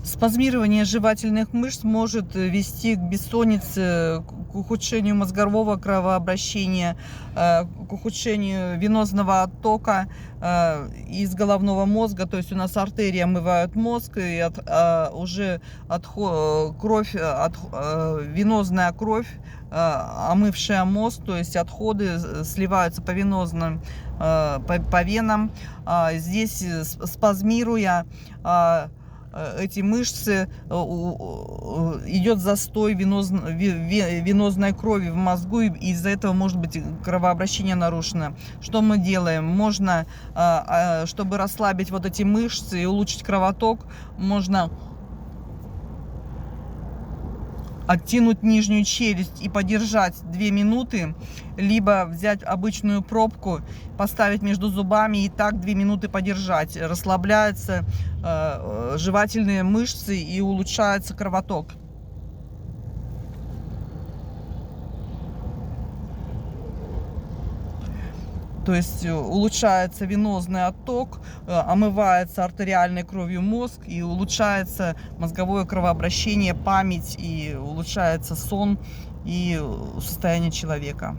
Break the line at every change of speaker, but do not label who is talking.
Спазмирование жевательных мышц может вести к бессоннице, к ухудшению мозгового кровообращения, к ухудшению венозного оттока из головного мозга. То есть у нас артерии омывают мозг, и уже кровь, венозная кровь, омывшая мозг, то есть отходы сливаются по венозным, по венам. Здесь спазмируя эти мышцы, идет застой венозной крови в мозгу, и из-за этого может быть кровообращение нарушено. Что мы делаем? Можно, чтобы расслабить вот эти мышцы и улучшить кровоток, можно оттянуть нижнюю челюсть и подержать 2 минуты, либо взять обычную пробку, поставить между зубами и так 2 минуты подержать. Расслабляются жевательные мышцы и улучшается кровоток. То есть улучшается венозный отток, омывается артериальной кровью мозг, и улучшается мозговое кровообращение, память, и улучшается сон и состояние человека.